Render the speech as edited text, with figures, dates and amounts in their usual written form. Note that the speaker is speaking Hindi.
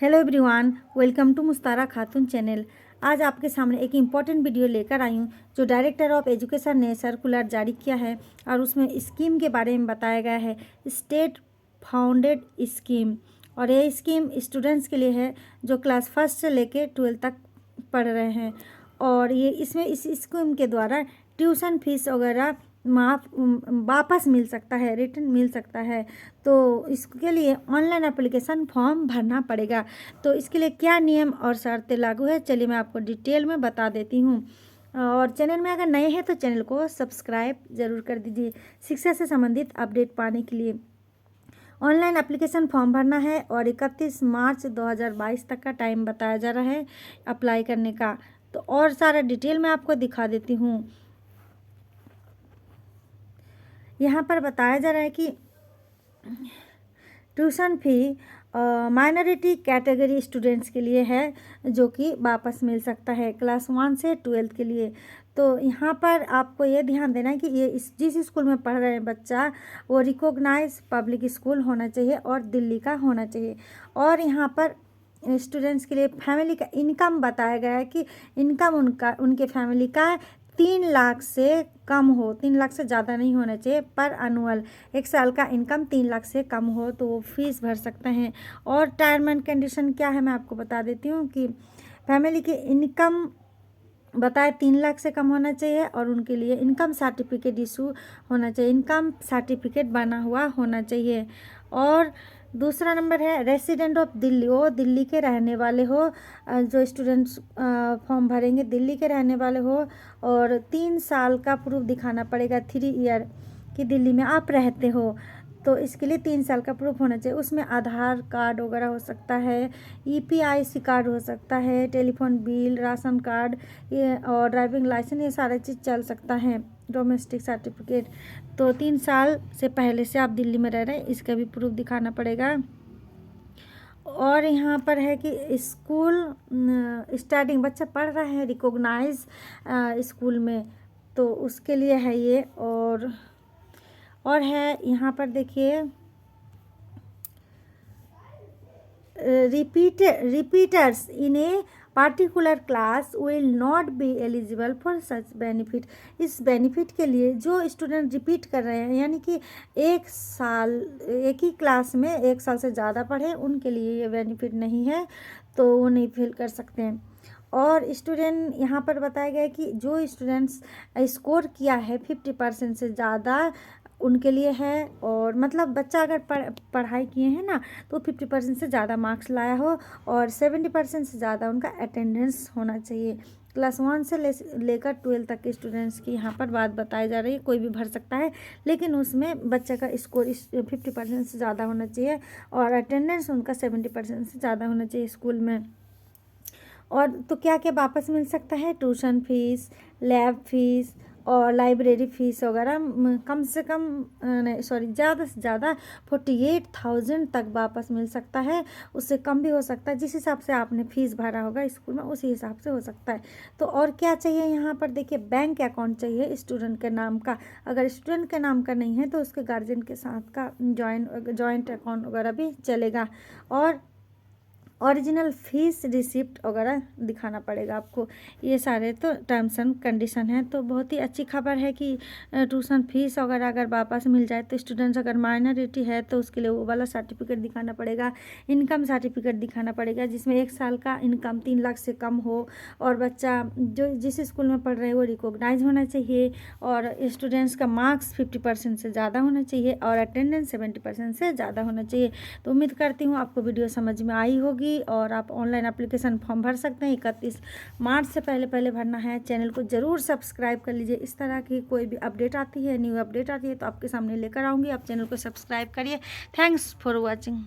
Hello everyone, welcome to मुस्तारा Khatoon channel. आज आपके सामने एक इम्पॉर्टेंट वीडियो लेकर आई हूँ जो डायरेक्टर ऑफ एजुकेशन ने सर्कुलर जारी किया है और उसमें स्कीम के बारे में बताया गया है, स्टेट फाउंडेड स्कीम। और ये स्कीम स्टूडेंट्स के लिए है जो क्लास फर्स्ट से लेके 12 तक पढ़ रहे हैं। और ये इसमें इस स्कीम के द्वारा ट्यूशन फीस वगैरह माफ वापस मिल सकता है, रिटर्न मिल सकता है। तो इसके लिए ऑनलाइन एप्लीकेशन फॉर्म भरना पड़ेगा। तो इसके लिए क्या नियम और शर्तें लागू है, चलिए मैं आपको डिटेल में बता देती हूँ। और चैनल में अगर नए हैं तो चैनल को सब्सक्राइब ज़रूर कर दीजिए शिक्षा से संबंधित अपडेट पाने के लिए। ऑनलाइन एप्लीकेशन फॉर्म भरना है और 31 मार्च 2022 तक का टाइम बताया जा रहा है अप्लाई करने का। तो और सारा डिटेल मैं आपको दिखा देती हूँ। यहाँ पर बताया जा रहा है कि tuition fee minority category students के लिए है जो कि वापस मिल सकता है क्लास 1 से 12 के लिए। तो यहाँ पर आपको ये ध्यान देना है कि ये जिस स्कूल में पढ़ रहे हैं बच्चा वो रिकॉग्नाइज पब्लिक स्कूल होना चाहिए और दिल्ली का होना चाहिए। और यहाँ पर स्टूडेंट्स के लिए फैमिली का इनकम बताया गया है कि इनकम उनके फैमिली का 3 लाख से कम हो, 3 लाख से ज़्यादा नहीं होना चाहिए पर एनुअल। 1 साल का इनकम 3 लाख से कम हो तो वो फीस भर सकते हैं। और टर्म एंड कंडीशन क्या है मैं आपको बता देती हूँ कि फैमिली की इनकम बताए 3 लाख से कम होना चाहिए और उनके लिए इनकम सर्टिफिकेट इशू होना चाहिए, इनकम सर्टिफिकेट बना हुआ होना चाहिए। और दूसरा नंबर है रेसिडेंट ऑफ दिल्ली, वो दिल्ली के रहने वाले हो, जो स्टूडेंट्स फॉर्म भरेंगे दिल्ली के रहने वाले हो। और 3 साल का प्रूफ दिखाना पड़ेगा, 3 ईयर कि दिल्ली में आप रहते हो। तो इसके लिए 3 साल का प्रूफ होना चाहिए। उसमें आधार कार्ड वगैरह हो सकता है, EPIC कार्ड हो सकता है, टेलीफोन बिल, राशन कार्ड ये और ड्राइविंग लाइसेंस, ये सारा चीज़ चल सकता है, डोमेस्टिक सर्टिफिकेट। तो 3 साल से पहले से आप दिल्ली में रह रहे हैं, इसका भी प्रूफ दिखाना पड़ेगा। और यहाँ पर है कि स्कूल स्टार्टिंग बच्चा पढ़ रहा है रिकॉग्नाइज स्कूल में, तो उसके लिए है ये। और है यहाँ पर देखिए repeaters in a particular class will not be eligible for such benefit. इस बेनिफिट के लिए जो स्टूडेंट रिपीट कर रहे हैं यानी कि 1 साल एक ही क्लास में 1 साल से ज़्यादा पढ़े उनके लिए ये बेनिफिट नहीं है, तो वो नहीं फिल कर सकते हैं। और स्टूडेंट यहाँ पर बताया गया है कि जो स्टूडेंट्स स्कोर किया है 50% से ज़्यादा उनके लिए है। और मतलब बच्चा अगर पढ़ाई किए हैं ना तो 50% से ज़्यादा मार्क्स लाया हो और 70% से ज़्यादा उनका अटेंडेंस होना चाहिए। क्लास 1 से लेकर 12 तक के स्टूडेंट्स की यहाँ पर बात बताई जा रही है। कोई भी भर सकता है लेकिन उसमें बच्चे का स्कोर 50% से ज़्यादा होना चाहिए और अटेंडेंस उनका 70% से ज़्यादा होना चाहिए स्कूल में। और तो क्या क्या वापस मिल सकता है, ट्यूशन फीस, लैब फीस और लाइब्रेरी फ़ीस वगैरह कम से कम नहीं सॉरी ज़्यादा से ज़्यादा 48,000 तक वापस मिल सकता है। उससे कम भी हो सकता है, जिस हिसाब से आपने फ़ीस भरा होगा स्कूल में उसी हिसाब से हो सकता है। तो और क्या चाहिए यहाँ पर देखिए, बैंक अकाउंट चाहिए स्टूडेंट के नाम का। अगर स्टूडेंट के नाम का नहीं है तो उसके गार्जियन के साथ का जॉइंट अकाउंट वगैरह भी चलेगा। और ओरिजिनल फीस रिसिप्ट वगैरह दिखाना पड़ेगा आपको। ये सारे तो टर्म्स एंड कंडीशन है। तो बहुत ही अच्छी खबर है कि ट्यूशन फीस वगैरह अगर वापस मिल जाए तो स्टूडेंट्स अगर माइनॉरिटी है तो उसके लिए वो वाला सर्टिफिकेट दिखाना पड़ेगा, इनकम सर्टिफिकेट दिखाना पड़ेगा जिसमें 1 साल का इनकम 3 लाख से कम हो। और बच्चा जो जिस स्कूल में पढ़ रहे हैं वो रिकॉग्नाइज होना चाहिए और स्टूडेंट्स का मार्क्स 50% से ज़्यादा होना चाहिए और अटेंडेंस 70% से ज़्यादा होना चाहिए। तो उम्मीद करती हूँ आपको वीडियो समझ में आई होगी और आप ऑनलाइन एप्लीकेशन फॉर्म भर सकते हैं। 31 मार्च से पहले भरना है। चैनल को ज़रूर सब्सक्राइब कर लीजिए। इस तरह की कोई भी अपडेट आती है, न्यू अपडेट आती है तो आपके सामने लेकर आऊँगी। आप चैनल को सब्सक्राइब करिए। Thanks for watching.